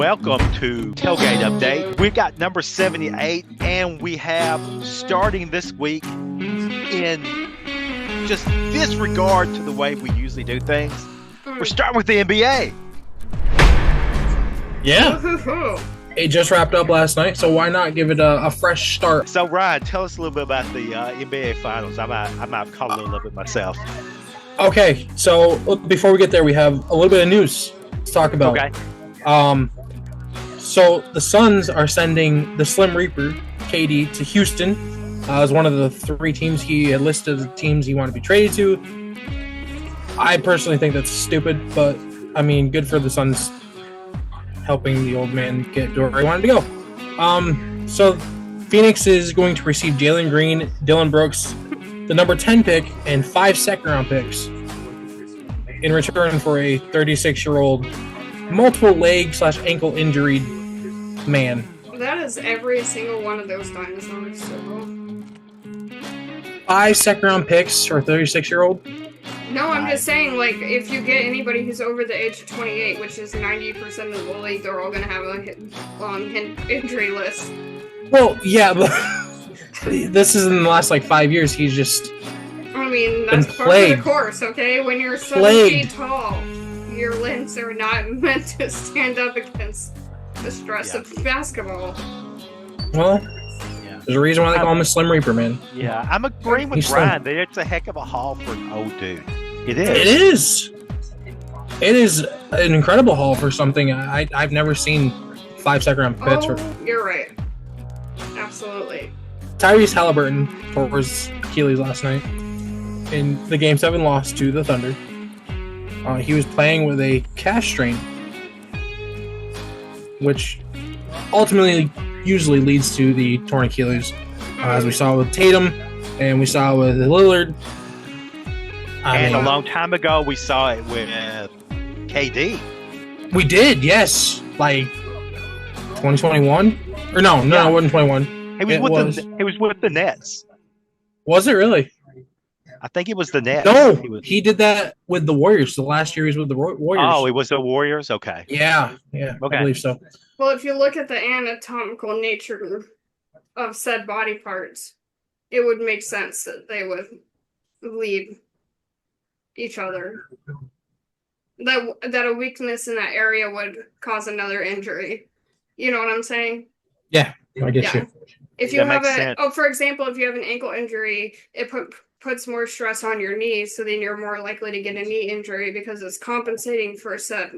welcome to Tailgate Update. We've got number 78, and we have, starting this week, in just disregard to the way we usually do things, we're starting with the NBA. Yeah. It just wrapped up last night, so why not give it a fresh start? So, Ryan, tell us a little bit about the NBA Finals. I might call it a little bit myself. Okay, so before we get there, we have a little bit of news to talk about. Okay. So the Suns are sending the Slim Reaper, KD, to Houston as one of the three teams he had listed as teams he wanted to be traded to. I personally think that's stupid, but I mean, good for the Suns helping the old man get to where he wanted to go. So Phoenix is going to receive Jalen Green, Dylan Brooks, the number 10 pick, and 5 second-round picks in return for a 36-year-old multiple leg/ankle injured man. That is every single one of those dinosaurs. So 5 second-round picks for a 36-year-old? no, I'm just saying, like, if you get anybody who's over the age of 28, which is 90% of the league, they're all going to have a long injury list. Well, yeah, but this is in the last, 5 years. He's just I mean, that's part of the course, okay? When you're 7 feet tall, your limbs are not meant to stand up against the stress of basketball. Well, there's a reason why they call him a Slim Reaper, man. Yeah, I'm agreeing with Ryan. It's a heck of a haul for an old dude. It is. It is. It is an incredible haul for something I've never seen 5 second-round picks. You're right. Absolutely. Tyrese Halliburton tore his Achilles last night in the Game 7 loss to the Thunder. He was playing with a calf strain, which ultimately usually leads to the torn Achilles, as we saw with Tatum and we saw with Lillard. A long time ago, we saw it with KD. We did, yes. 2021? Or no, it wasn't 21. He was with the Nets. Was it really? I think it was the Nets. No, he did that with the Warriors. The last year he was with the Warriors. Oh, it was the Warriors? Okay. Yeah, okay. I believe so. Well, if you look at the anatomical nature of said body parts, it would make sense that they would lead each other. That a weakness in that area would cause another injury. You know what I'm saying? Yeah, I get you. If you have for example, if you have an ankle injury, it puts more stress on your knees, so then you're more likely to get a knee injury because it's compensating for a set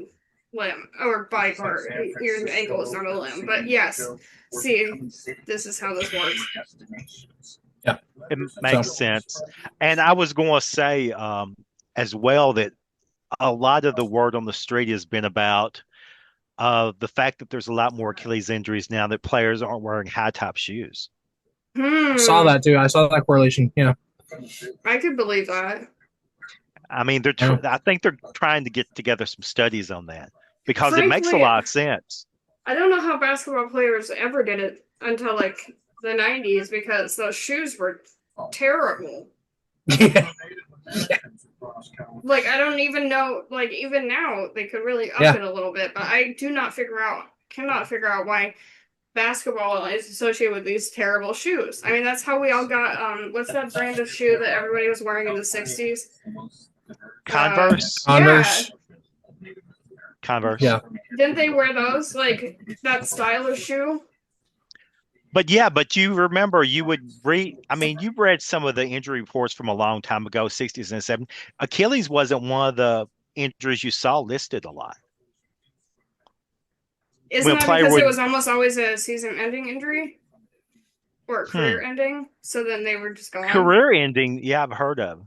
limb or body part. Your ankle is not a limb, but yes. See, this is how this works. Yeah, it makes sense. And I was going to say as well that a lot of the word on the street has been about the fact that there's a lot more Achilles injuries now that players aren't wearing high-top shoes. I saw that too. I saw that correlation. Yeah, I could believe that. I mean, I think they're trying to get together some studies on that because it makes a lot of sense. I don't know how basketball players ever did it until the 90s because those shoes were terrible. Yeah. I don't even know, even now they could really up it a little bit, but I cannot figure out why basketball is associated with these terrible shoes. I mean, that's how we all got, what's that brand of shoe that everybody was wearing in the 60s? Converse. Converse. Yeah. Converse. Yeah. Didn't they wear those, that style of shoe? But you remember you read some of the injury reports from a long time ago, 60s and 70s. Achilles wasn't one of the injuries you saw listed a lot. Isn't that because it was almost always a season-ending injury? Or a career-ending? So then they were just gone? Career-ending, yeah, I've heard of.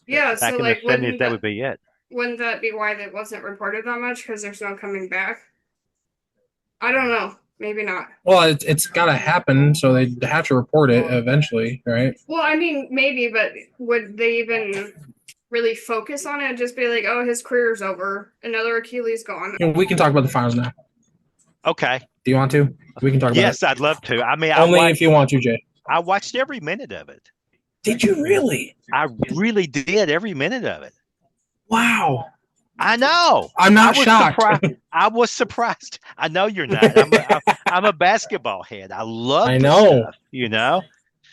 Yeah, back in the 70s, that would be it. Wouldn't that be why that wasn't reported that much? Because there's no coming back? I don't know. Maybe not. Well, it's got to happen, so they have to report it eventually, right? Well, I mean, maybe, but would they even really focus on it? Just be like, oh, his career's over. Another Achilles gone. We can talk about the finals now. Okay. Do you want to? We can talk about it. Yes, I'd love to. I mean, if you want to, Jay. I watched every minute of it. Did you really? I really did every minute of it. Wow. I know. I'm I not was shocked. surprised. I was surprised. I know you're not. I'm a basketball head. I I love the know. stuff, you know.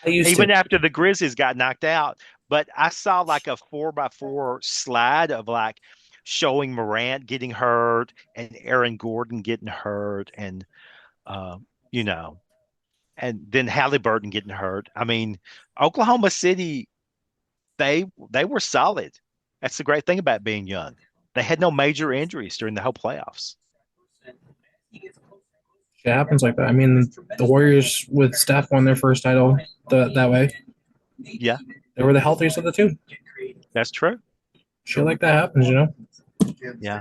I used to. Even after the Grizzlies got knocked out, but I saw like a 4x4 slide of like showing Morant getting hurt and Aaron Gordon getting hurt and uh, you know, and then Halliburton getting hurt. I mean, Oklahoma City, they were solid. That's the great thing about being young. They had no major injuries during the whole playoffs. It happens like that. I mean, the Warriors with Steph won their first title that way. Yeah, They were the healthiest of the two. that's true. Shit like that happens, you know. Yeah.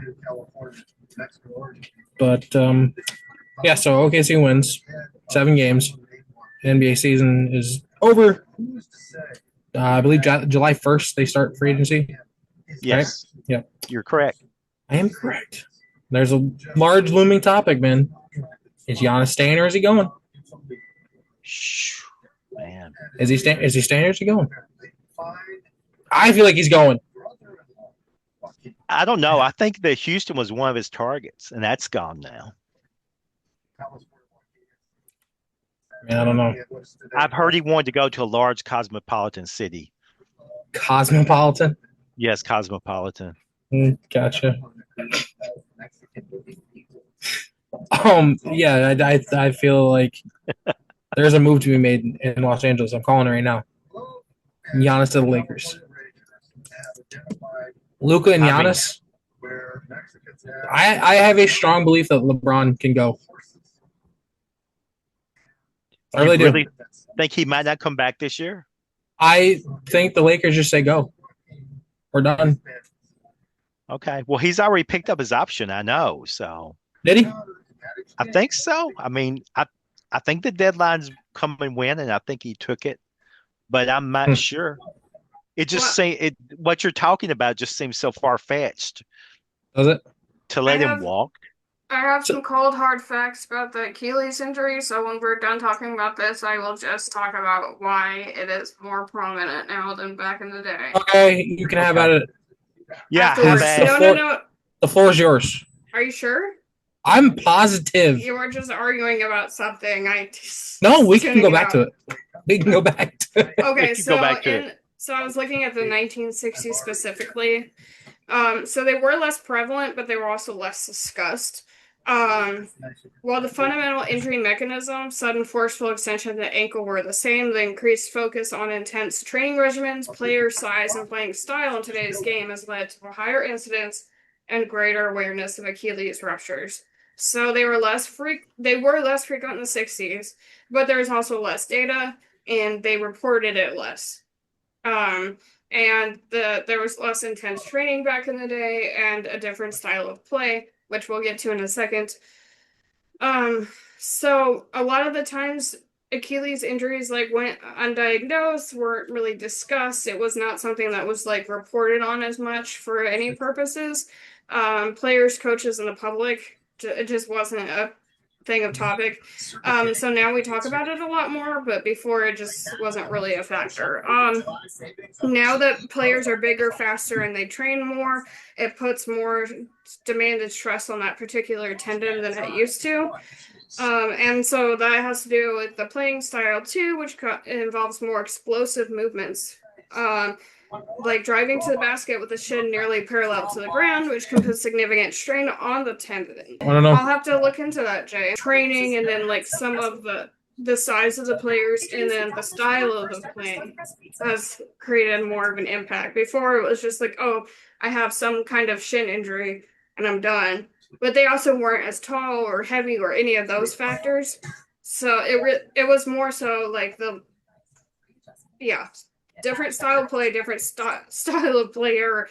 But yeah, so OKC wins 7 games. The NBA season is over. I believe July 1st they start free agency. Yes. Right? Yeah. You're correct. I am correct. There's a large looming topic, man. Is Giannis staying or is he going? Shh, man. Is he staying? Is he staying or is he going? I feel like he's going. I don't know. I think that Houston was one of his targets, and that's gone now. Man, I don't know. I've heard he wanted to go to a large cosmopolitan city. Cosmopolitan? Yes, cosmopolitan. Gotcha. Yeah, I feel like there's a move to be made in Los Angeles. I'm calling it right now. Giannis to the Lakers. Luka and Giannis. I have a strong belief that LeBron can go. I really do. Really think he might not come back this year? I think the Lakers just say go. We're done. Okay. Well, he's already picked up his option, I know. So Did he? I think so. I mean, I think the deadline's come and went, and I think he took it, but I'm not sure. It just what you're talking about just seems so far fetched. Does it? To let him walk. I have some cold hard facts about the Achilles injury, so when we're done talking about this, I will just talk about why it is more prominent now than back in the day. Okay, you can have at it. Yeah, afterwards. No. The floor is yours. Are you sure? I'm positive. You were just arguing about something. No, we can go back to it. We can go back to it. Okay, so I was looking at the 1960s specifically. So they were less prevalent, but they were also less discussed. While the fundamental injury mechanism, sudden forceful extension of the ankle were the same, the increased focus on intense training regimens, player size, and playing style in today's game has led to a higher incidence and greater awareness of Achilles ruptures. So they were less frequent in the 60s, but there was also less data, and they reported it less. And there was less intense training back in the day and a different style of play, which we'll get to in a second. So a lot of the times Achilles injuries went undiagnosed, weren't really discussed. It was not something that was reported on as much for any purposes. Players, coaches, and the public, it just wasn't a thing of topic. So now we talk about it a lot more, but before it just wasn't really a factor. Now that players are bigger, faster, and they train more, it puts more demanded stress on that particular tendon than it used to. And so that has to do with the playing style too, which involves more explosive movements. Like driving to the basket with the shin nearly parallel to the ground, which can put significant strain on the tendon. I don't know. I'll have to look into that, Jay. Training and then some of the size of the players and then the style of the playing has created more of an impact. Before it was just I have some kind of shin injury and I'm done. But they also weren't as tall or heavy or any of those factors. So it was more so different style of play, different style of player,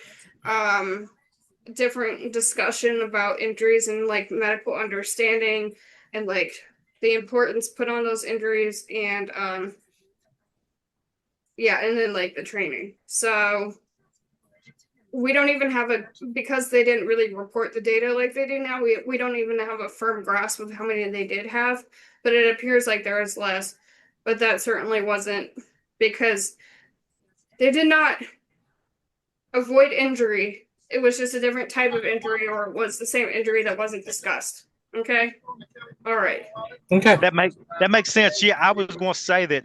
different discussion about injuries and medical understanding and the importance put on those injuries and and then the training. So we don't even have because they didn't really report the data like they do now, we don't even have a firm grasp of how many they did have, but it appears like there is less. But that certainly wasn't because they did not avoid injury. It was just a different type of injury, or it was the same injury that wasn't discussed. Okay? All right. Okay. That makes sense. Yeah, I was going to say that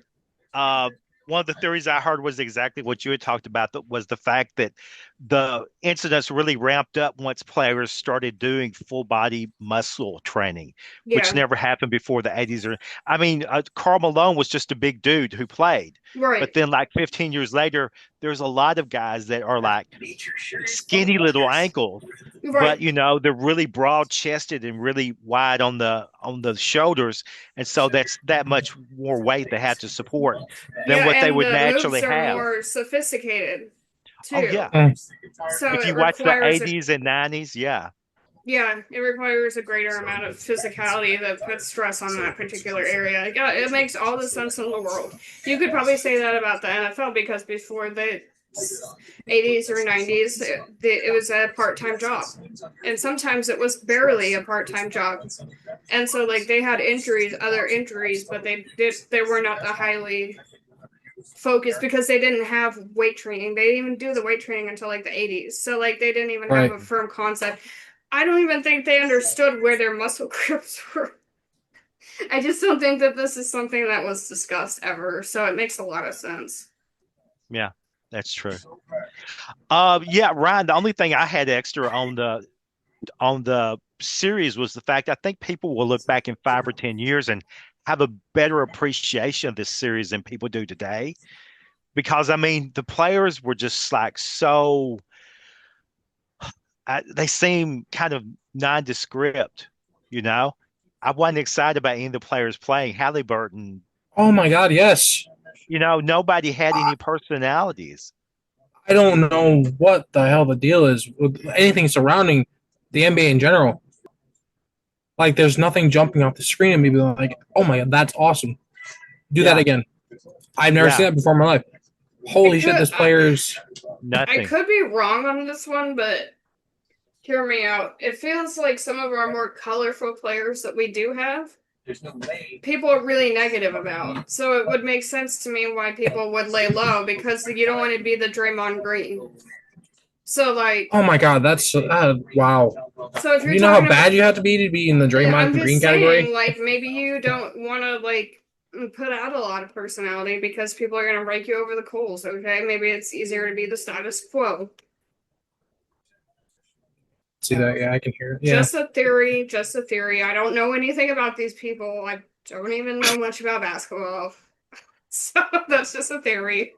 uh, one of the theories I heard was exactly what you had talked about. That was the fact that the incidents really ramped up once players started doing full body muscle training, which Yeah. never happened before the 80s. Or I mean, Karl Malone was just a big dude who played, Right. but then like 15 years later, there's a lot of guys that are like skinny little ankles, but Right. they're really broad chested and really wide on the shoulders, and so that's that much more weight they have to support than Yeah, what they and would the moves naturally are have. more sophisticated Oh too. yeah. So If it you watch the requires 80s and 90s, yeah. yeah, it requires a greater amount of physicality that puts stress on that particular area. Yeah, it makes all the sense in the world. You could probably say that about the NFL because before the 80s or 90s, it was a part-time job. And sometimes it was barely a part-time job. And so like they had injuries, other injuries, but they were not the highly focused because they didn't have weight training. They didn't even do the weight training until like the 80s. So like they didn't even have Right. a firm concept. I don't even think they understood where their muscle groups were. I just don't think that this is something that was discussed ever. So it makes a lot of sense. Yeah, that's true. Yeah, Ryan, the only thing I had extra on the series was the fact I think people will look back in 5 or 10 years and have a better appreciation of this series than people do today. Because I mean, the players were just like so they seem kind of nondescript, you know. I wasn't excited about any of the players playing. Halliburton, Oh my God, yes. nobody had any personalities. I don't know what the hell the deal is with anything surrounding the NBA in general. Like, there's nothing jumping off the screen and me being like, "Oh my God, that's awesome! Do that Yeah, again." I've never seen yeah, that before in my life. I Holy shit, could this player's I nothing. could be wrong on this one, but hear me out. It feels like some of our more colorful players that we do have, people are really negative about. So it would make sense to me why people would lay low because you don't want to be the Draymond Green. So like, Oh my God, that's wow. so if you're You know how talking about, bad you have to be in the I'm Draymond Green just saying, category? like maybe you don't want to like put out a lot of personality because people are gonna rake you over the coals. Okay, maybe it's easier to be the status quo. See that? Yeah, I can hear it. Yeah. Just a theory, just a theory. I don't know anything about these people. I don't even know much about basketball. So that's just a theory.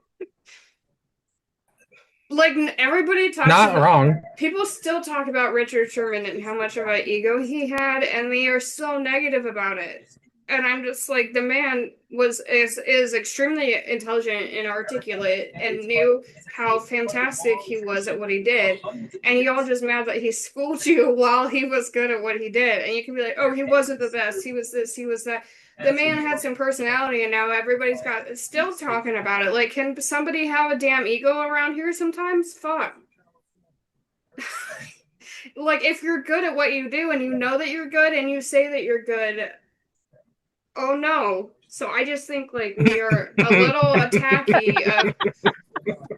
Like everybody talks Not about wrong. people still talk about Richard Sherman and how much of an ego he had, and they are so negative about it. And I'm just like, the man is extremely intelligent and articulate and knew how fantastic he was at what he did. And y'all just mad that he schooled you while he was good at what he did. And you can be like, oh, he wasn't the best. He was this, he was that. The man had some personality, and now everybody's got still talking about it. Like, can somebody have a damn ego around here sometimes? Fuck. Like, if you're good at what you do and you know that you're good and you say that you're good, oh no. So I just think like we are a little attacky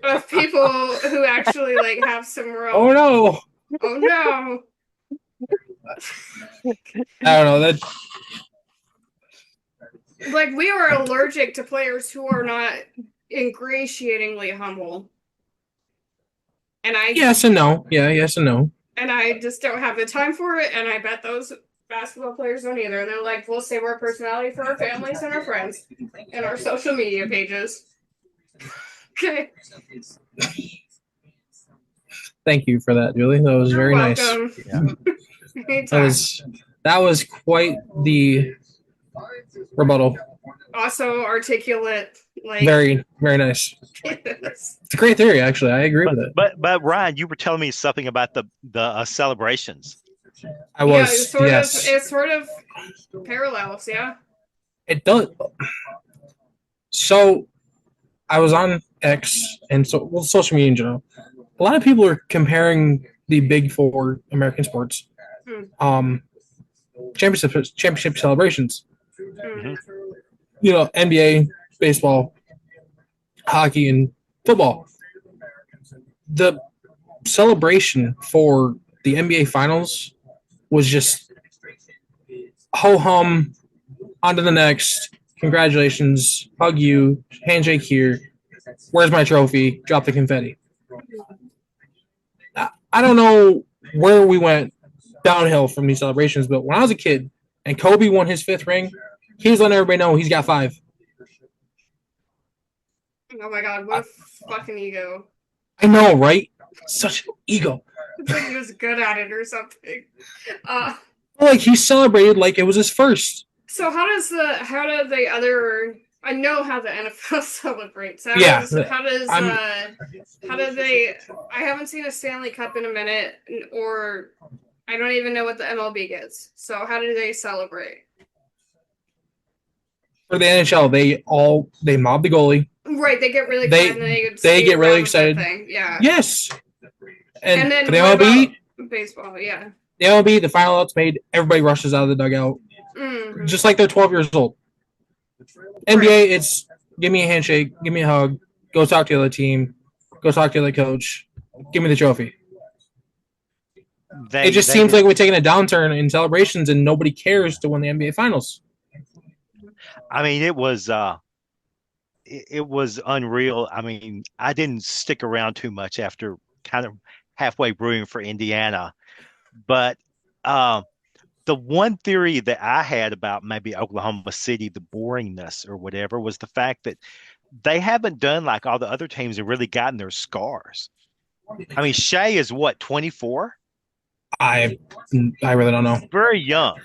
of people who actually like have some real Oh no. oh no. I don't know. That Like we are allergic to players who are not ingratiatingly humble. And yes and no. Yeah, yes and no. I just don't have the time for it, and I bet those basketball players don't either. They're like, we'll save our personality for our families and our friends and our social media pages. Okay. Thank you for that, Julie. That was You're very welcome. nice. Yeah. That was quite the rebuttal. Also articulate, like Very, very nice. It's a great theory, actually. I agree with it. But Ryan, you were telling me something about the celebrations. I was it sort of parallels, yeah. It does. So I was on X and social media in general. A lot of people are comparing the big four American sports, championship celebrations. Mm-hmm. NBA, baseball, hockey, and football. The celebration for the NBA Finals was just ho hum, on to the next. Congratulations, hug you, handshake here. Where's my trophy? Drop the confetti. I don't know where we went downhill from these celebrations, but when I was a kid and Kobe won his 5th ring, he was letting everybody know he's got 5. Oh my god, what a fucking ego. I know, right? Such an ego. It's like he was good at it or something. Like he celebrated like it was his first. So how do the other? I know how the NFL celebrates. How do they? I haven't seen a Stanley Cup in a minute, or I don't even know what the MLB gets. So how do they celebrate? For the NHL, they mob the goalie. Right, they get really excited. They get really excited. Yeah. Yes. And then for the MLB, baseball, yeah. The MLB, the final out's made. Everybody rushes out of the dugout, just like they're 12 years old. NBA, it's give me a handshake, give me a hug, go talk to the other team, go talk to the other coach, give me the trophy. It just seems like we're taking a downturn in celebrations, and nobody cares to win the NBA Finals. I mean, it was unreal. I mean, I didn't stick around too much after kind of halfway brewing for Indiana, but the one theory that I had about maybe Oklahoma City, the boringness or whatever, was the fact that they haven't done like all the other teams and really gotten their scars. I mean, Shea is what, 24? I really don't know. Very young.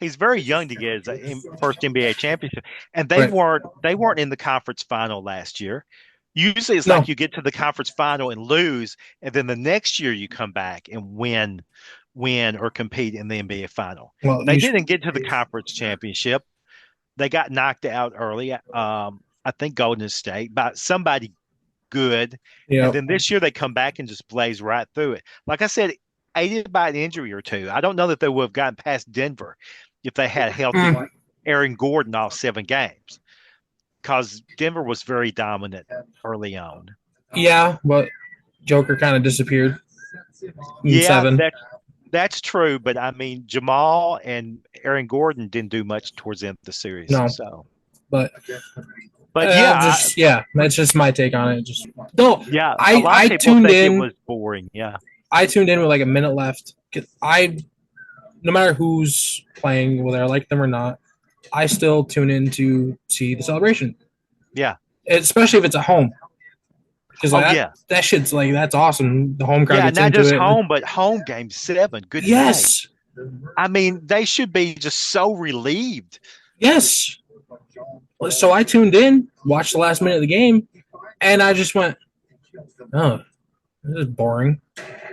He's very young to get his first NBA championship, and they weren't in the conference final last year. Usually, it's like you get to the conference final and lose, and then the next year you come back and win or compete in the NBA final. Well, they didn't get to the conference championship. They got knocked out early. I think Golden State by somebody good, and then this year they come back and just blaze right through it. Like I said, aided by an injury or two. I don't know that they would have gotten past Denver if they had healthy Aaron Gordon all 7 games, because Denver was very dominant early on. Yeah, but Joker kind of disappeared in 7. That's true, but I mean, Jamal and Aaron Gordon didn't do much towards the end of the series. No, so. But yeah, that's just my take on it. I tuned in. It was boring. Yeah, I tuned in with like a minute left. No matter who's playing, whether I like them or not, I still tune in to see the celebration. Yeah, especially if it's at home. Because that shit's like, that's awesome. The home crowd gets into it. Yeah, not just home, but home game 7. Good yes. Night. I mean, they should be just so relieved. Yes. So I tuned in, watched the last minute of the game, and I just went, oh, this is boring.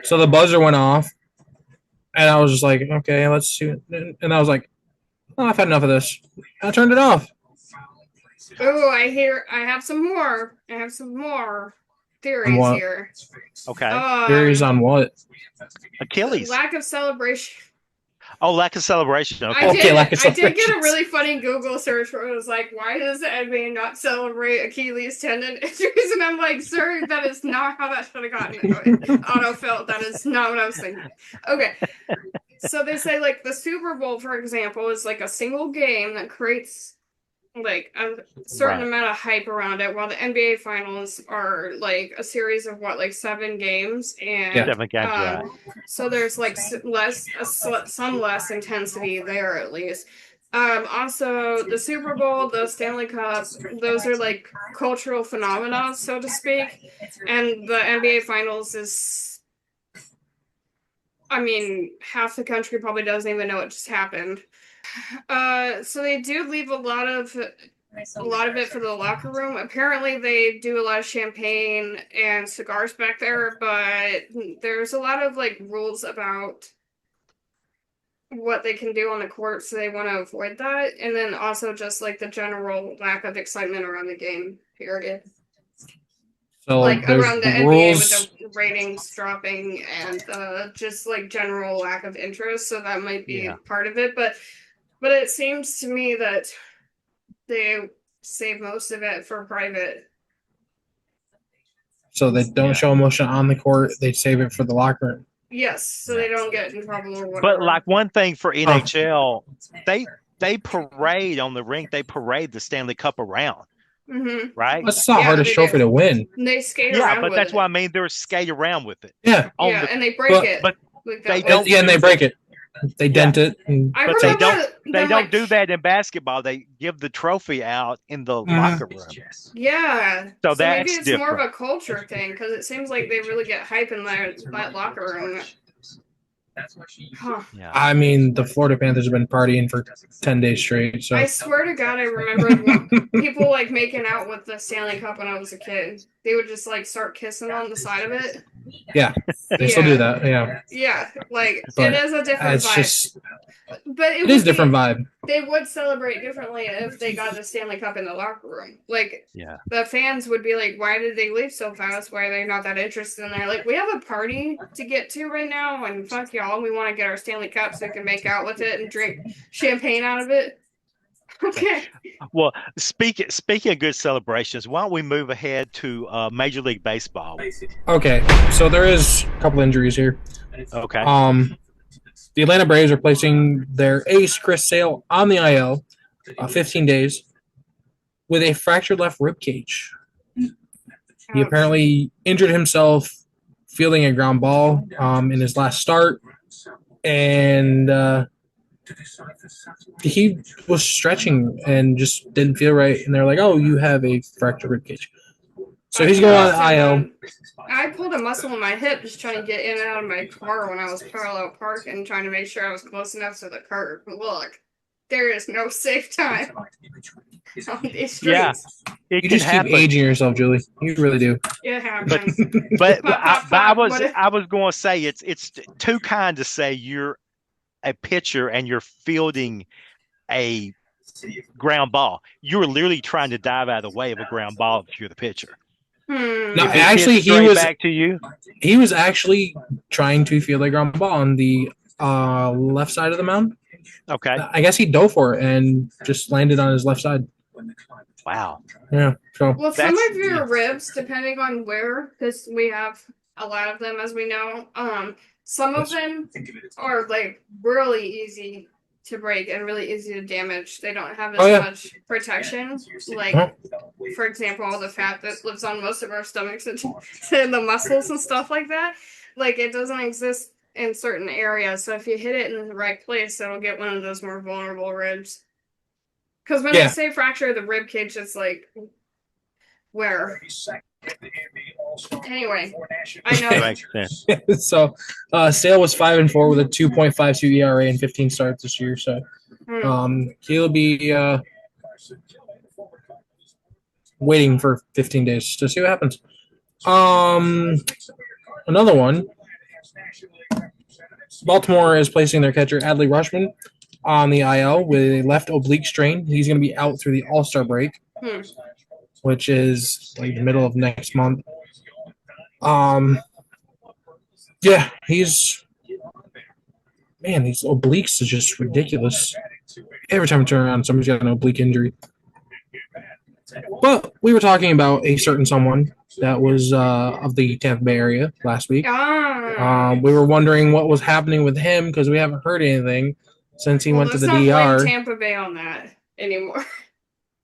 So the buzzer went off, and I was just like, okay, let's see. And I was like, oh, I've had enough of this. I turned it off. Oh, I have some more. Theories here. Okay. Theories on what? Achilles. Lack of celebration. Oh, lack of celebration. Okay. I did get a really funny Google search where it was like, why does the NBA not celebrate Achilles tendon injuries? And I'm like, sir, that is not how that should have gotten autofilled. That is not what I was thinking. Okay. So they say like the Super Bowl, for example, is like a single game that creates like a certain amount of hype around it, while the NBA finals are like a series of 7 games, and 7 games, so there's like some less intensity there at least. Also the Super Bowl, the Stanley Cup, those are like cultural phenomena, so to speak, and the NBA finals is, I mean, half the country probably doesn't even know it just happened. So they do leave a lot of it for the locker room. Apparently they do a lot of champagne and cigars back there, but there's a lot of like rules about what they can do on the court, so they want to avoid that. And then also just like the general lack of excitement around the game, period. So like around the rules... NBA with the ratings dropping and just like general lack of interest. So that might be part of it, but it seems to me that they save most of it for private So they don't show emotion on the court. They save it for the locker room. Yes, so they don't get in trouble or whatever. But like one thing for NHL, they parade on the rink. They parade the Stanley Cup around, right? That's the hardest trophy to win. And they skate around. Yeah, but that's what I mean. They're skate around with it. Yeah, and they break it. But they don't. Yeah, and they break it. They dent it. But they don't do that in basketball. They give the trophy out in the locker room. Yeah. So that's maybe it's different. more of a culture thing because it seems like they really get hype in that locker room. Huh. Yeah. I mean, the Florida Panthers have been partying for 10 days straight. So I swear to God, I remember people like making out with the Stanley Cup when I was a kid. They would just like start kissing on the side of it. Yeah, they still do that. Yeah. Yeah, like but it is a different vibe. But it is a different vibe. They would celebrate differently if they got the Stanley Cup in the locker room. Like, the fans would be like, why did they leave so fast? Why are they not that interested in there? Like, we have a party to get to right now, and fuck y'all, we want to get our Stanley Cup so we can make out with it and drink champagne out of it. Okay. Well, speaking of good celebrations, why don't we move ahead to Major League Baseball? Okay, so there is a couple injuries here. Okay. The Atlanta Braves are placing their ace, Chris Sale, on the IL, 15 days, with a fractured left rib cage. He apparently injured himself fielding a ground ball in his last start, and he was stretching and just didn't feel right. And they're like, "Oh, you have a fractured rib cage." So he's going on IL. I pulled a muscle in my hip just trying to get in and out of my car when I was parallel parking, trying to make sure I was close enough to the curb. Look, there is no safe time on these streets. Yeah, you just keep aging yourself, Julie. You really do. It happens. But I was going to say it's too kind to say you're a pitcher and you're fielding a ground ball. You're literally trying to dive out of the way of a ground ball if you're the pitcher. No, actually, he was back to you. He was actually trying to field a ground ball on the left side of the mound. Okay. I guess he dove for it and just landed on his left side. Wow. Yeah. So well, some of your ribs, depending on where, because we have a lot of them, as we know. Some of them are like really easy to break and really easy to damage. They don't have as much protection. Like, for example, all the fat that lives on most of our stomachs and the muscles and stuff like that. Like, it doesn't exist in certain areas. So if you hit it in the right place, it'll get one of those more vulnerable ribs. Because when they say fracture of the rib cage, it's like, where? Anyway, I know. So, Sale was 5-4 with a 2.52 ERA and 15 starts this year. So, he'll be waiting for 15 days to see what happens. Another one. Baltimore is placing their catcher Adley Rutschman on the IL with a left oblique strain. He's going to be out through the All-Star break, which is like the middle of next month. Yeah, these obliques are just ridiculous. Every time I turn around, somebody's got an oblique injury. But we were talking about a certain someone that was of the Tampa Bay area last week. We were wondering what was happening with him because we haven't heard anything since he went to the DR. Let's not blame Tampa Bay on that anymore.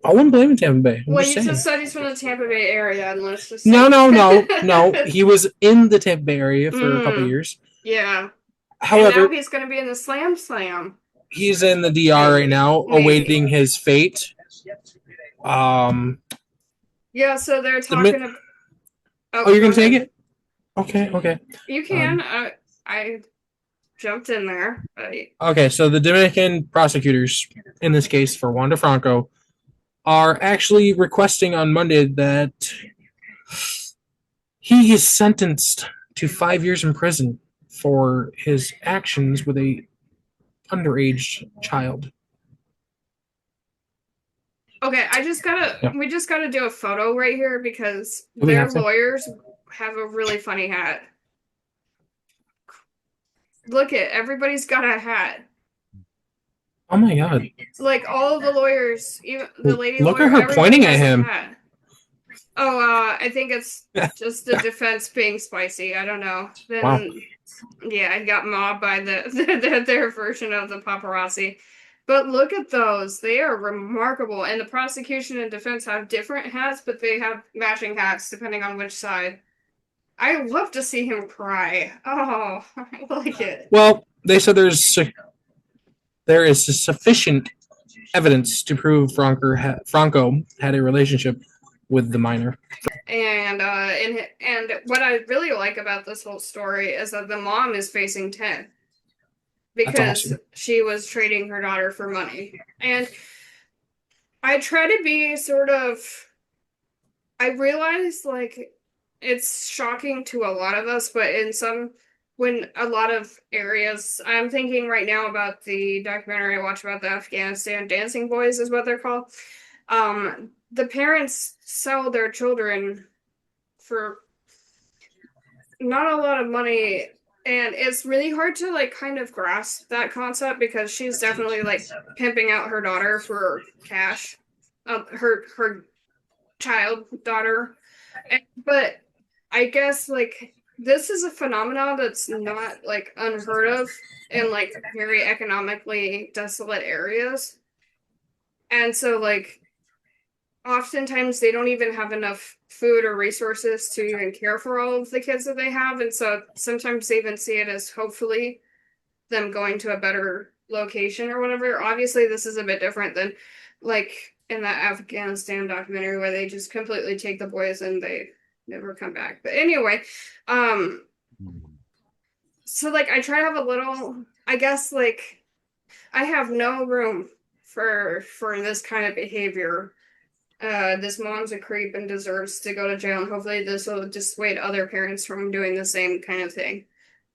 I wouldn't blame Tampa Bay. Well, you just said he's from the Tampa Bay area, and let's just say... No. He was in the Tampa Bay area for a couple of years. Yeah. However, and now he's going to be in the Slam. He's in the DR right now, awaiting his fate. Yeah, so they're talking about... Oh, you're going to take it? Okay. You can. I jumped in there. Okay, so the Dominican prosecutors, in this case for Wander Franco, are actually requesting on Monday that he is sentenced to 5 years in prison for his actions with a underage child. Okay, we just gotta do a photo right here because their lawyers have a really funny hat. Look everybody's got a hat. Oh my god. Like all of the lawyers, even the lady Look lawyer, at her pointing at him. Oh, I think it's just the defense being spicy. I don't know. Wow. Then, yeah, I got mobbed by their version of the paparazzi. But look at those. They are remarkable. And the prosecution and defense have different hats, but they have matching hats depending on which side. I love to see him cry. Oh, I like it. Well, they said there is sufficient evidence to prove Franco had a relationship with the minor. And what I really like about this whole story is that the mom is facing 10 That's because awesome. she was trading her daughter for money. And I try to be sort of, I realize like it's shocking to a lot of us, but when a lot of areas, I'm thinking right now about the documentary I watched about the Afghanistan dancing boys, is what they're called. The parents sell their children for not a lot of money, and it's really hard to like kind of grasp that concept because she's definitely like pimping out her daughter for cash, her child daughter. But I guess like this is a phenomenon that's not like unheard of in like very economically desolate areas. And so like oftentimes they don't even have enough food or resources to even care for all of the kids that they have. And so sometimes they even see it as hopefully them going to a better location or whatever. Obviously, this is a bit different than like in that Afghanistan documentary where they just completely take the boys and they never come back. But anyway, um, so like I try to have a little, I guess like I have no room for this kind of behavior. This mom's a creep and deserves to go to jail, and hopefully this will dissuade other parents from doing the same kind of thing.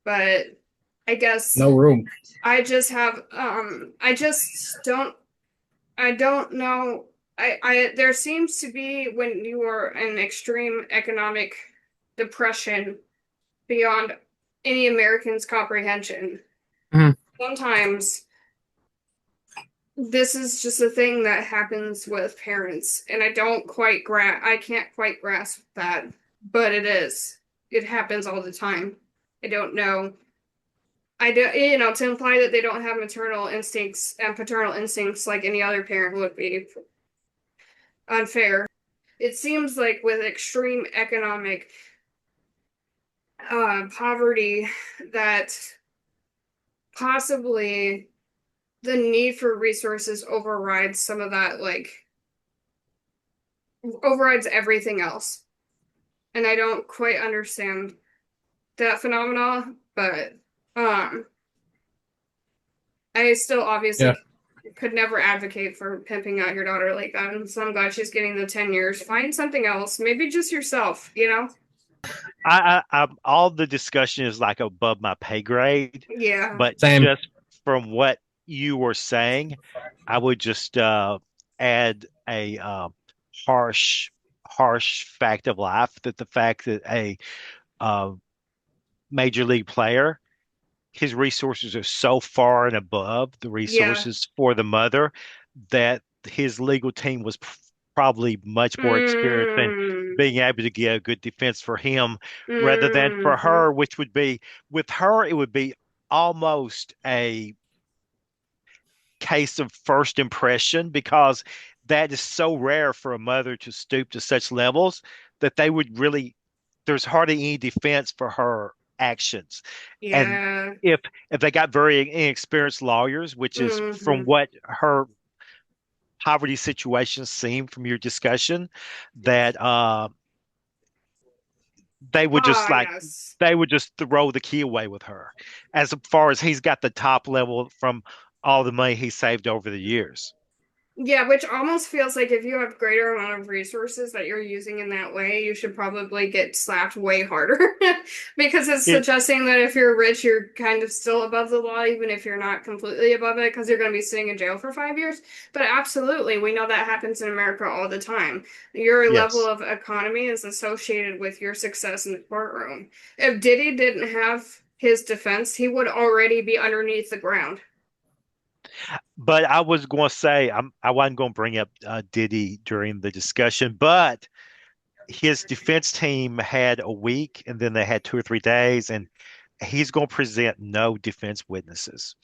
But I guess No room. I just have I just I don't know. I there seems to be when you are in extreme economic depression beyond any American's comprehension. Mhm. Sometimes this is just a thing that happens with parents, and I can't quite grasp that, but it is. It happens all the time. I don't know. I do, to imply that they don't have maternal instincts and paternal instincts like any other parent would be unfair. It seems like with extreme economic poverty that possibly the need for resources overrides some of that, like overrides everything else. And I don't quite understand that phenomena, but um I still Yeah. obviously could never advocate for pimping out your daughter like that. And so I'm glad she's getting the 10 years. Find something else. Maybe just yourself, you know? All the discussion is like above my pay grade, Yeah. but Same. just from what you were saying, I would just add a harsh, harsh fact of life that the fact that a uh, major league player, his resources are so far and above the Yeah. resources for the mother that his legal team was probably much more experienced than Mm. being able to get a good defense for him rather than for Mm-hmm. her, which would be with her, it would be almost a case of first impression because that is so rare for a mother to stoop to such levels that they would really, there's hardly any defense for her actions. And Yeah. if if they got very inexperienced lawyers, which is from Mm-hmm. what her poverty situation seemed from your discussion, that they would just Ah, like yes. they would just throw the key away with her as far as he's got the top level from all the money he saved over the years. Yeah, which almost feels like if you have greater amount of resources that you're using in that way, you should probably get slapped way harder because it's It suggesting that if you're rich, you're kind of still above the law, even if you're not completely above it, because you're going to be sitting in jail for 5 years. But absolutely, we know that happens in America all the time. Your level yes. of economy is associated with your success in the courtroom. If Diddy didn't have his defense, he would already be underneath the ground. But I was going to say I wasn't going to bring up Diddy during the discussion, but his defense team had a week, and then they had 2 or 3 days, and he's going to present no defense witnesses.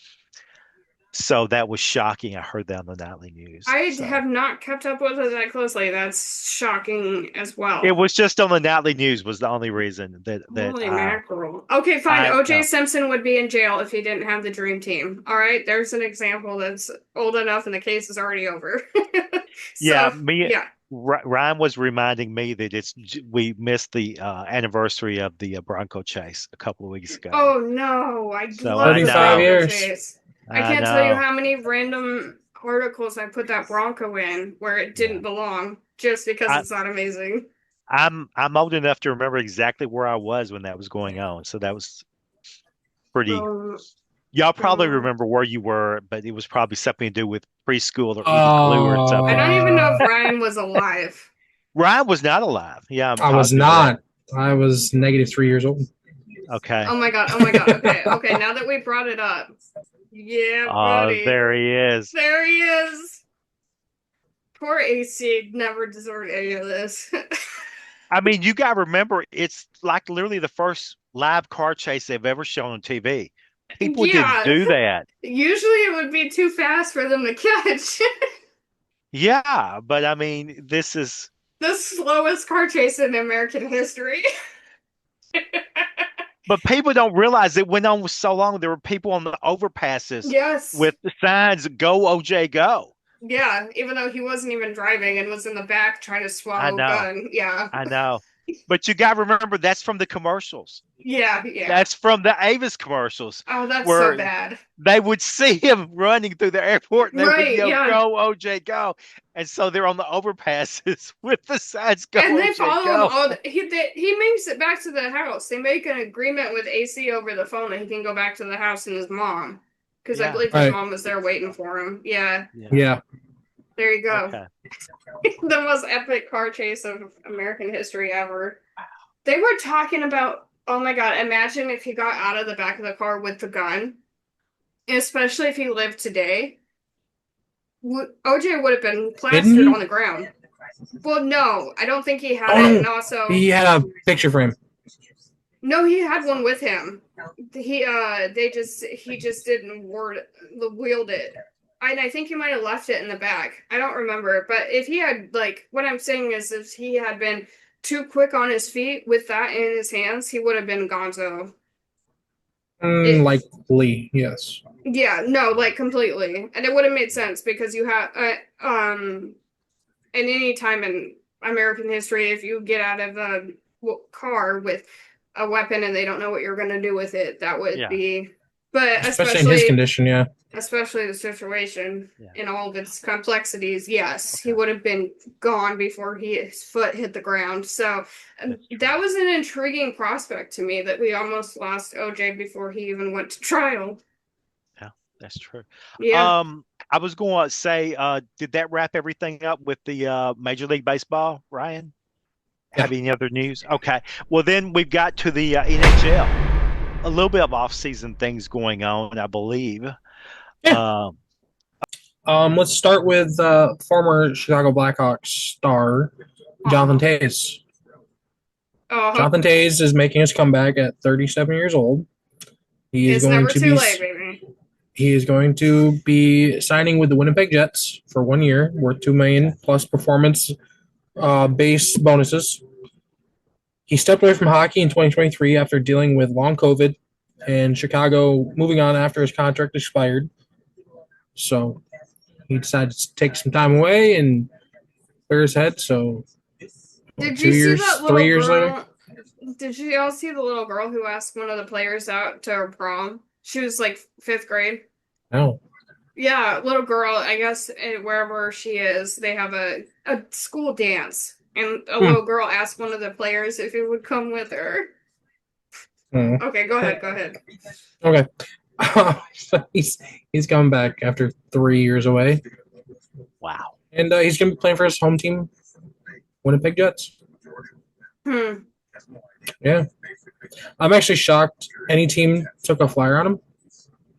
So that was shocking. I heard that on the nightly news. I So have not kept up with it that closely. That's shocking as it well. was just on the nightly news was the only reason that Holy mackerel. Okay, fine. I OJ Simpson would be in jail if he didn't have the dream team. All right, there's an example that's old enough and the case is already over. yeah, So, me yeah. Ryan was reminding me that we missed the anniversary of the Bronco chase a couple of weeks ago. Oh no, I So love I the 35 know, Bronco years. chase. I I can't tell you know. how many random articles I put that Bronco in where it Yeah. didn't belong just because I, it's not amazing. I'm old enough to remember exactly where I was when that was going on. So that was pretty. Oh Y'all probably god. remember where you were, but it was probably something to do with preschool or eating glue or I something. don't even know if Uh, Ryan was alive. Ryan was not alive. Yeah, I'm I was positive of that. not. I was -3 years old. Okay. Oh my god. Oh my god. Okay. Okay, now that we brought it up. Yeah, Oh, buddy. there he is. There he is. Poor AC never deserved any of this. I mean, you got to remember, it's like literally the first live car chase they've ever shown on TV. People didn't Yeah. do that. Usually it would be too fast for them to catch. Yeah, but I mean, this is, The slowest car chase in American history. but people don't realize it went on so long. There were people on the overpasses Yes. with the signs, "Go OJ, go." Yeah, even though he wasn't even driving and was in the back trying to I swallow know, gun. Yeah. I know. But you got to remember, that's from the commercials. Yeah, yeah. That's from the Avis commercials Oh, that's so where bad. they would see him running through the airport and they would Right, yell, yeah. "Go, OJ, go." And so they're on the overpasses with the signs, "Go, And they OJ, follow him go." all he makes it back to the house. They make an agreement with AC over the phone that he can go back to the house and his mom. Because I Yeah. believe his mom was there waiting for him. Yeah. Yeah. There you go. Okay. The most epic car chase of American history ever. They were talking about, oh my god, imagine if he got out of the back of the car with the gun, especially if he lived today. OJ would have been plastered on the ground. Well, no, I don't think he had it, and also he had a picture frame. no, he had one with him. He just didn't wield it. And I think he might have left it in the back. I don't remember, but if he had what I'm saying is if he had been too quick on his feet with that in his hands, he would have been gonzo. Likely, yes. Yeah, no, completely. And it would have made sense because you have in any time in American history, if you get out of a car with a weapon and they don't know what you're going to do with it, that would be. But especially in his condition, yeah. Especially the situation in all of its complexities, yes, he would have been gone before his foot hit the ground. So that was an intriguing prospect to me that we almost lost OJ before he even went to trial. Yeah, that's true. Yeah. I was going to say, did that wrap everything up with the Major League Baseball, Ryan? Have any other news? Okay. Well, then we've got to the NHL. A little bit of off-season things going on, I believe. Yeah. Let's start with former Chicago Blackhawks star Jonathan Toews. Jonathan Toews is making his comeback at 37 years old. He is going to be late, baby. He is going to be signing with the Winnipeg Jets for 1 year, worth $2 million plus performance base bonuses. He stepped away from hockey in 2023 after dealing with long COVID and Chicago moving on after his contract expired. So he decided to take some time away and clear his head. So Did 2 you years, see that 3 years later? Did you all see the little girl who asked one of the players out to her prom? She was like 5th grade. No. Yeah, little girl, I guess wherever she is, they have a school dance. And a little girl asked one of the players if he would come with her. Okay, go ahead. Okay. So he's coming back after 3 years away. Wow. And he's going to be playing for his home team, Winnipeg Jets. Yeah. I'm actually shocked any team took a flyer on him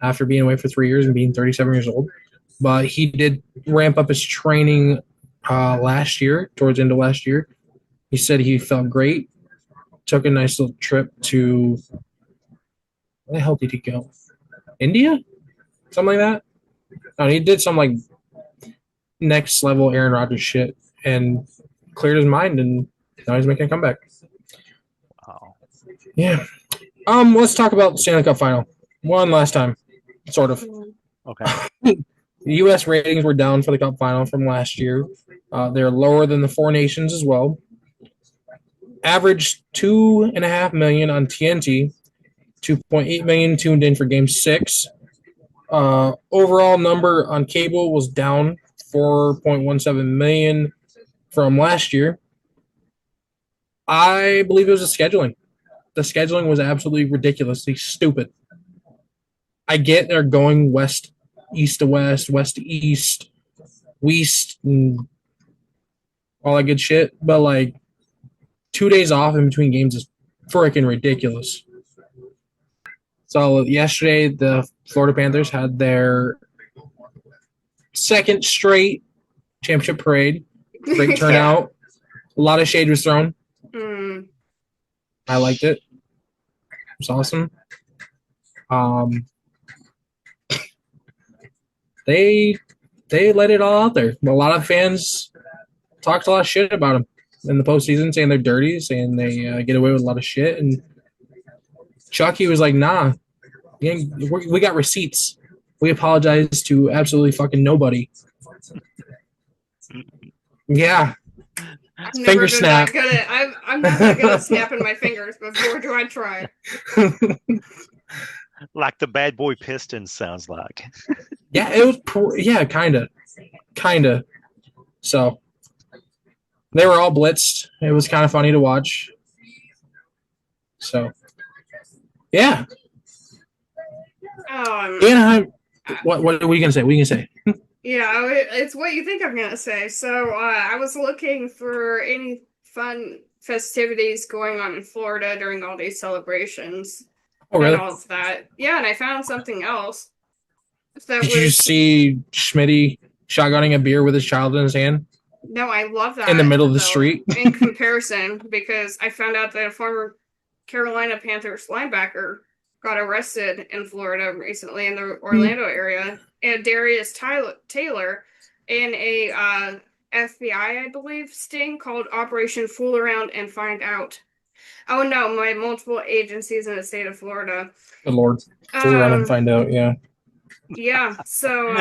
after being away for 3 years and being 37 years old. But he did ramp up his training towards the end of last year. He said he felt great. Took a nice little trip to where the hell did he go? India? Something like that? No, he did some like next level Aaron Rodgers shit and cleared his mind, and now he's making a comeback. Oh. Yeah. Let's talk about the Stanley Cup final. One last time. Sort of. Okay. The U.S. ratings were down for the Cup final from last year. They're lower than the Four Nations as well. Averaged 2.5 million on TNT, 2.8 million tuned in for Game 6. Overall number on cable was down 4.17 million from last year. I believe it was the scheduling. The scheduling was absolutely ridiculously stupid. I get they're going east to west to east, west, and all that good shit, but like 2 days off in between games is freaking ridiculous. So yesterday, the Florida Panthers had their second straight championship parade. Great turnout. A lot of shade was thrown. I liked it. It was awesome. They let it all out there. A lot of fans talked a lot of shit about them in the postseason, saying they're dirty, saying they get away with a lot of shit. And Chucky was like, nah, we got receipts. We apologize to absolutely fucking nobody. Yeah. Finger snap. I'm not that good at snapping my fingers, but boy, do I try. Like the bad boy Pistons sounds like. Yeah, it was. Yeah, kind of. So they were all blitzed. It was kind of funny to watch. So, yeah. Anaheim. What are we gonna say? What are you gonna say? Yeah, it's what you think I'm gonna say. So I was looking for any fun festivities going on in Florida during all these celebrations. Oh, really? And all of that. Yeah, and I found something else. Did you see Schmitty shotgunning a beer with his child in his hand? No, I love that. In the middle of the street? In comparison, because I found out that a former Carolina Panthers linebacker got arrested in Florida recently in the Orlando area. And Darius Taylor in a FBI, I believe, sting called Operation Fool Around and Find Out. Oh, no, my multiple agencies in the state of Florida. Good Lord. Fool around and find out, yeah. Yeah, so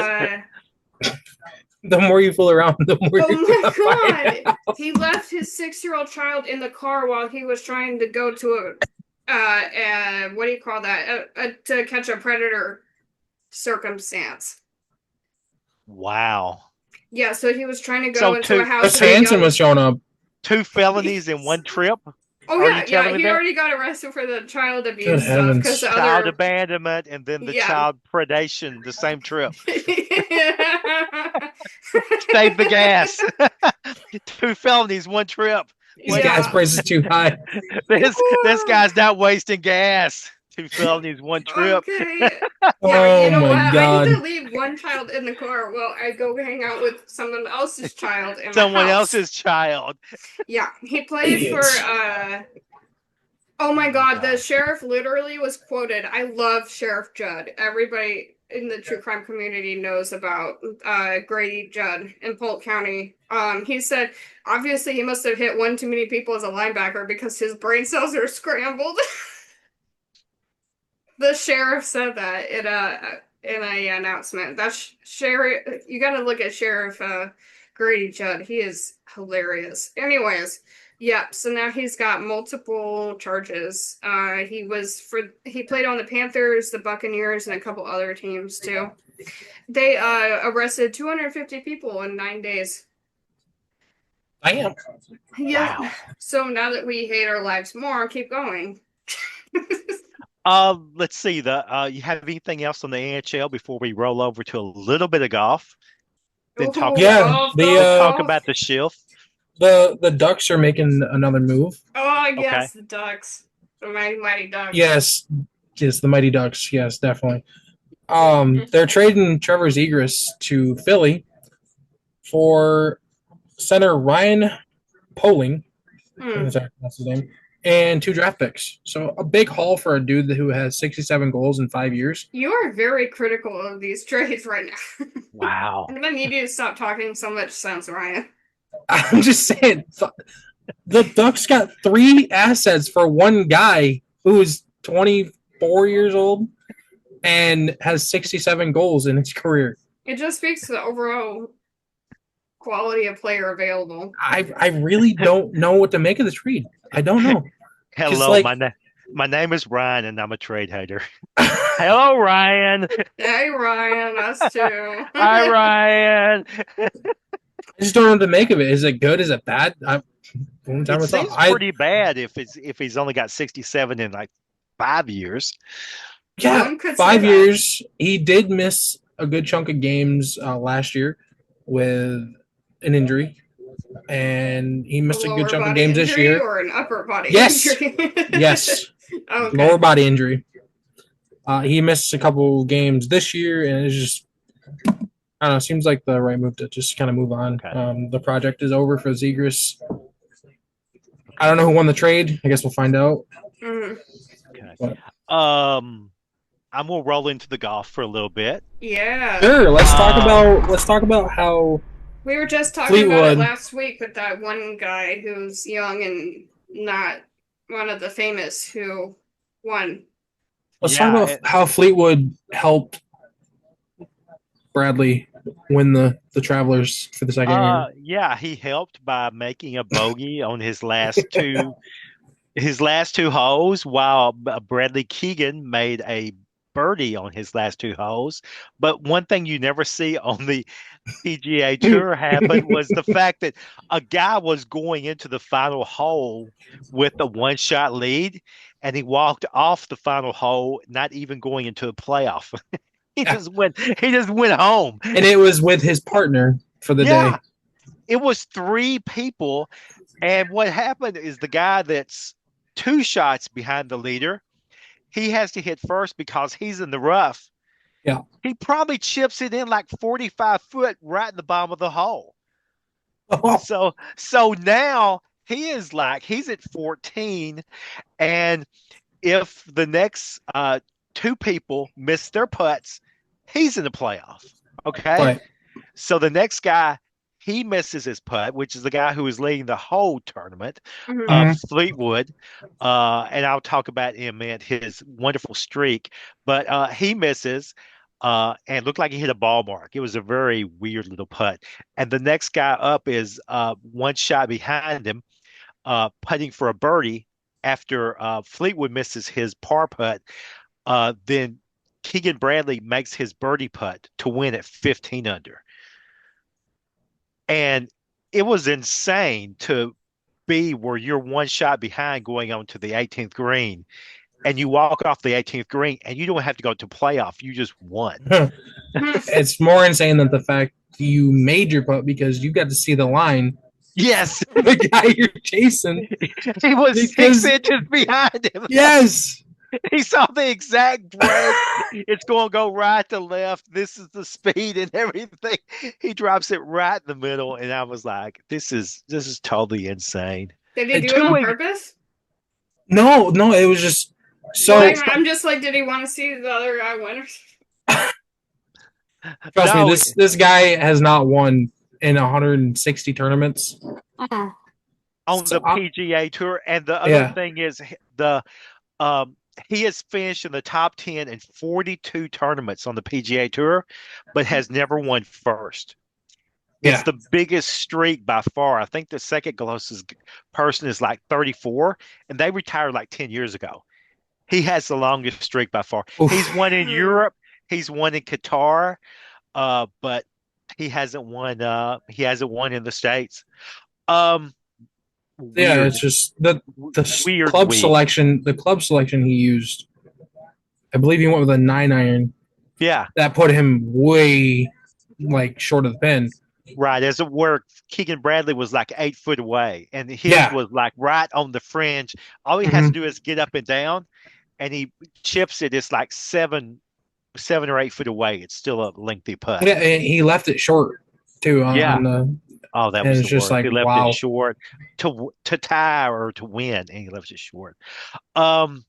the more you fool around, the more my God. He left his 6-year-old child in the car while he was trying to go to what do you call that? To catch a predator circumstance. Wow. Yeah, so he was trying to go into a house. Chris Hansen was showing up. 2 felonies in one trip? Oh, yeah, he already got arrested for the child abuse stuff. Because child abandonment and then the child predation, the same trip. Save the gas. 2 felonies, 1 trip. Gas price is too high. This guy's not wasting gas. 2 felonies, 1 trip. Okay. Yeah, you know what? God. I need to leave one child in the car while I go hang out with someone else's child in someone my house. else's child. Yeah, he played for. Oh my God, the sheriff literally was quoted. I love Sheriff Judd. Everybody in the true crime community knows about Grady Judd in Polk County. He said, obviously, he must have hit one too many people as a linebacker because his brain cells are scrambled. The sheriff said that in a announcement. That's sheriff. You got to look at Sheriff Grady Judd. He is hilarious. Anyways, yeah. So now he's got multiple charges. He played on the Panthers, the Buccaneers, and a couple other teams too. They arrested 250 people in 9 days. Damn. Yeah. Wow. So now that we hate our lives more, keep going. Let's see. You have anything else on the NHL before we roll over to a little bit of golf? Then talk. Talk about the shift. The Ducks are making another move. Oh yes, okay. The Ducks, the mighty Ducks. Yes, the mighty Ducks. Yes, definitely. They're trading Trevor Zegras to Philly for center Ryan Poehling Mm. That's his name. And 2 draft picks. So a big haul for a dude who has 67 goals in 5 years. You are very critical of these trades right now. Wow. I'm gonna need you to stop talking so much sense, Ryan. I'm just saying, the Ducks got 3 assets for one guy who is 24 years old and has 67 goals in his career. It just speaks to the overall quality of player available. I really don't know what to make of the trade. I don't know. Hello, like, my name is Ryan, and I'm a trade hater. Hello, Ryan. Hey, Ryan, us too. Hi, Ryan. I just don't know what to make of it. Is it good? Is it bad? It seems pretty bad if he's only got 67 in like 5 years. Yeah, 5 years. He did miss a good chunk of games last year with an injury, and he missed a good chunk of games this year. Or an upper body injury? Yes. Okay. Lower body injury. He missed a couple games this year, and it's just, I don't know, seems like the right move to just kind of move on. Okay. The project is over for Zegras. I don't know who won the trade. I guess we'll find out. Mm-hmm. Okay. But, I'm gonna roll into the golf for a little bit. Yeah. Sure. Let's talk about how we were just talking about it last week with that one guy who's young and not one of the famous who won. Let's talk about how Fleetwood helped Bradley win the Travelers for the second year. Yeah, he helped by making a bogey on his last two holes, while Bradley Keegan made a birdie on his last 2 holes. But one thing you never see on the PGA Tour happen was the fact that a guy was going into the final hole with a 1-shot lead, and he walked off the final hole, not even going into a playoff. He just went home. And it was with his partner for the day. It was 3 people. And what happened is the guy that's 2 shots behind the leader, he has to hit first because he's in the rough. Yeah. He probably chips it in like 45 foot right in the bottom of the hole. Oh. So now he's at 14. And if the next 2 people miss their putts, he's in the playoff. Okay. Right. So the next guy, he misses his putt, which is the guy who is leading the whole tournament, Fleetwood. And I'll talk about in a minute his wonderful streak. But he misses and looked like he hit a ball mark. It was a very weird little putt. And the next guy up is 1 shot behind him, putting for a birdie after Fleetwood misses his par putt. Then Keegan Bradley makes his birdie putt to win at 15 under. And it was insane to be where you're 1 shot behind going on to the 18th green, and you walk off the 18th green and you don't have to go to playoff. You just won. It's more insane than the fact you made your putt because you got to see the line. Yes. The guy you're chasing. He was 6 inches behind him. Yes. He saw the exact break. It's going to go right to left. This is the speed and everything. He drops it right in the middle, and I was like, "This is totally insane." Did he do it on purpose? No, it was just so. I'm just like, did he want to see the other guy win? Trust me, this guy has not won in 160 tournaments on the PGA Tour, and the other thing is he has finished in the top 10 in 42 tournaments on the PGA Tour, but has never won first. It's the biggest streak by far. I think the second closest person is like 34, and they retired like 10 years ago. He has the longest streak by far. Oof. He's won in Europe. He's won in Qatar, but he hasn't won. He hasn't won in the States. Weird. It's just the weird club selection. The club selection he used, I believe he went with a 9-iron. Yeah, that put him way short of the pin. Right, as it worked, Keegan Bradley was like 8 foot away, and his was like right on the fringe. All he has to do is get up and down, and he chips it. It's like 7 or 8 foot away. It's still a lengthy putt. Yeah, and he left it short too. Yeah. On the, Oh, that and was it's the just worst. like, He left wow. it short to tie or to win, and he left it short. Um,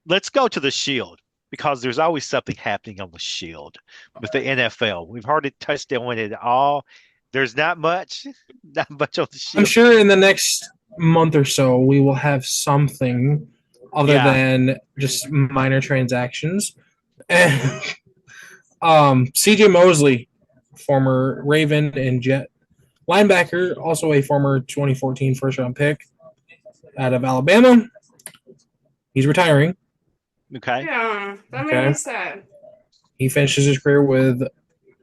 let's go to the Shield because there's always something happening on the Shield with the NFL. We've hardly touched on it at all. There's not much, not much on the I'm Shield. sure in the next month or so we will have something other Yeah. than just minor transactions. And CJ Mosley, former Raven and Jet linebacker, also a former 2014 first round pick out of Alabama. He's retiring. Okay. Yeah, that made Okay. me sad. He finishes his career with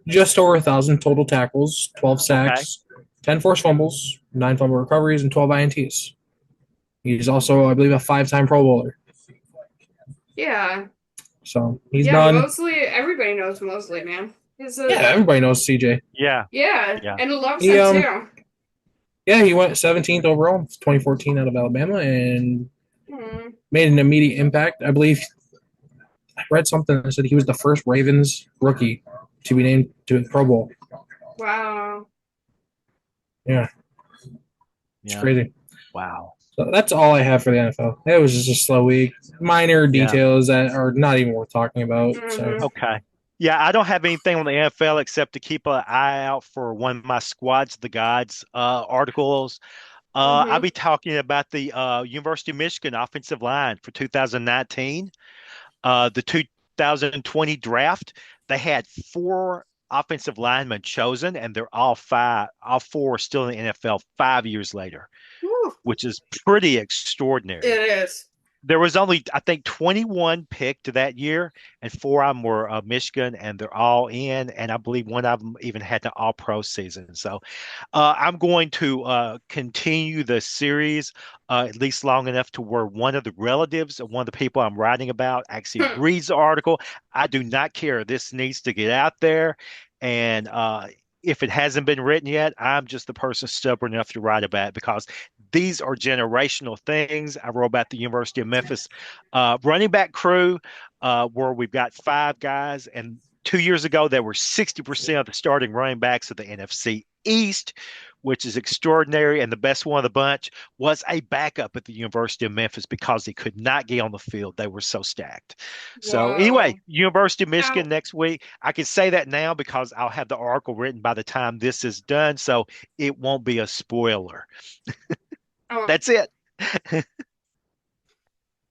just over 1,000 total tackles, 12 Okay. sacks, 10 forced fumbles, 9 fumble recoveries, and 12 INTs. He's also, I believe, a 5-time Pro Bowler. Yeah. So he's Yeah, done. Mosley, everybody knows Mosley, man. Yeah, everybody knows CJ. Yeah. Yeah, Yeah. and loves He, him too. Yeah, he went 17th overall, 2014 out of Alabama, and Hmm. made an immediate impact. I believe I read something that said he was the first Ravens rookie to be named to the Pro Bowl. Wow. Yeah, it's crazy. Wow. So that's all I have for the NFL. It was just a slow week. Minor details that are not even worth talking about. So Okay. Yeah, I don't have anything on the NFL except to keep an eye out for one of my Squads of the Gods articles. I'll be talking about the University of Michigan offensive line for 2019. The 2020 draft, they had 4 offensive linemen chosen, and they're all 4 are still in the NFL 5 years later, which is pretty extraordinary. It is. There was only, I think, 21 picked that year, and 4 of them were Michigan, and they're all in. And I believe one of them even had the All-Pro season. So I'm going to continue the series at least long enough to where one of the relatives of one of the people I'm writing about actually reads the article. I do not care. This needs to get out there. And if it hasn't been written yet, I'm just the person stubborn enough to write about it because these are generational things. I wrote about the University of Memphis running back crew, where we've got 5 guys, and 2 years ago there were 60% of the starting running backs of the NFC East, which is extraordinary. And the best one of the bunch was a backup at the University of Memphis because he could not get on the field. They were so stacked. So anyway, University of Michigan next week. I can say that now because I'll have the article written by the time this is done, so it won't be a spoiler. That's it.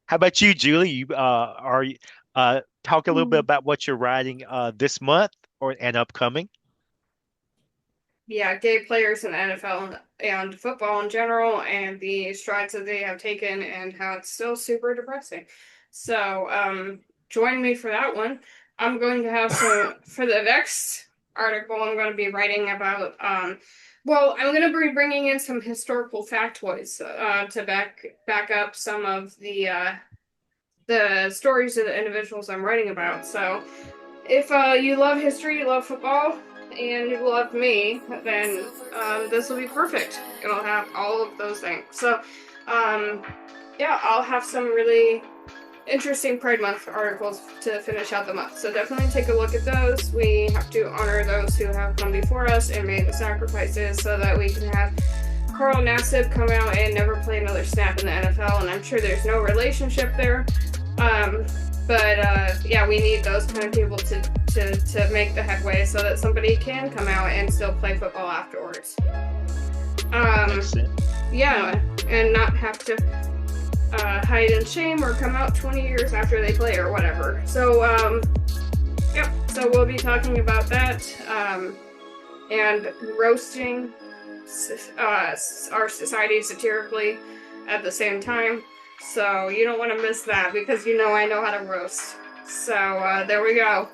How about you, Julie? You talk a little bit about what you're writing this month and upcoming. Yeah, gay players in the NFL and football in general, and the strides that they have taken, and how it's still super depressing. So, join me for that one. I'm going to have some for the next article. I'm going to be writing about. Well, I'm going to be bringing in some historical factoids to back up some of the stories of the individuals I'm writing about. So, if you love history, you love football, and you love me, then this will be perfect. It'll have all of those things. So, yeah, I'll have some really interesting Pride Month articles to finish out the month. So definitely take a look at those. We have to honor those who have come before us and made the sacrifices so that we can have Carl Nassib come out and never play another snap in the NFL. And I'm sure there's no relationship there. But yeah, we need those kind of people to make the headway so that somebody can come out and still play football afterwards. Yeah, and not have to hide in shame or come out 20 years after they play or whatever. So, yep, so we'll be talking about that and roasting our society satirically at the same time. So you don't want to miss that because you know I know how to roast. So there we go.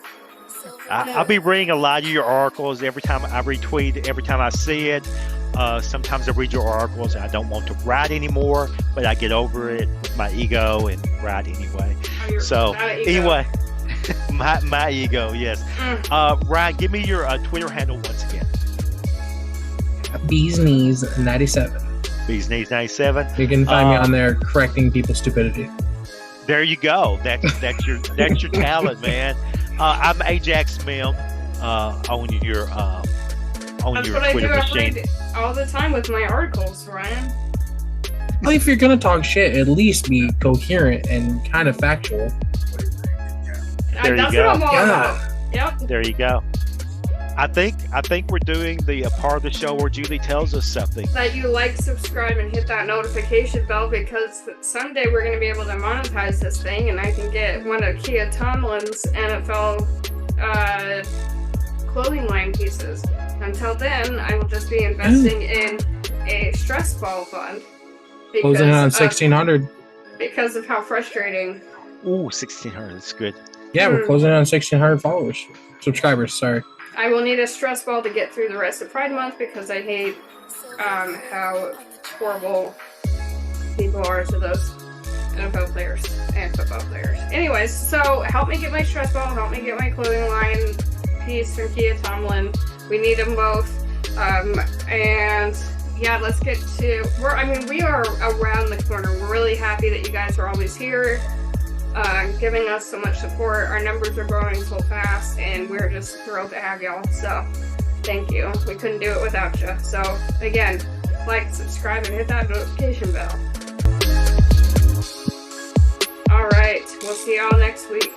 I'll be reading a lot of your articles every time I retweet, every time I see it. Sometimes I read your articles and I don't want to write anymore, but I get over it with my ego and write anyway. So anyway, my ego, yes. Ryan, give me your Twitter handle once again. Bees Knees 97. Bees Knees 97. You can find me on there correcting people's stupidity. There you go. That's your talent, man. I'm Ajax Mem on your on That's your what I Twitter do machine. all the time with my articles, Ryan. Well, if you're gonna talk shit, at least be coherent and kind of factual. There you That's go. what I'm all Yeah. about. Yep. There you go. I think we're doing the part of the show where Julie tells us something. That you like, subscribe, and hit that notification bell, because someday we're going to be able to monetize this thing, and I can get one of Kia Tomlin's NFL clothing line pieces. Until then, I will just be investing in a stress ball fund. Closing in on 1,600. Because of how frustrating. Ooh, 1,600. That's good. Yeah, we're closing in on 1,600 followers. Subscribers, sorry. I will need a stress ball to get through the rest of Pride Month, because I hate how horrible people are to those NFL players and football players. Anyways, so help me get my stress ball, help me get my clothing line piece from Kia Tomlin. We need them both. And yeah, let's get to we are around the corner. We're really happy that you guys are always here, giving us so much support. Our numbers are growing so fast, and we're just thrilled to have y'all. So thank you. We couldn't do it without you. So again, like, subscribe, and hit that notification bell. All right, we'll see y'all next week.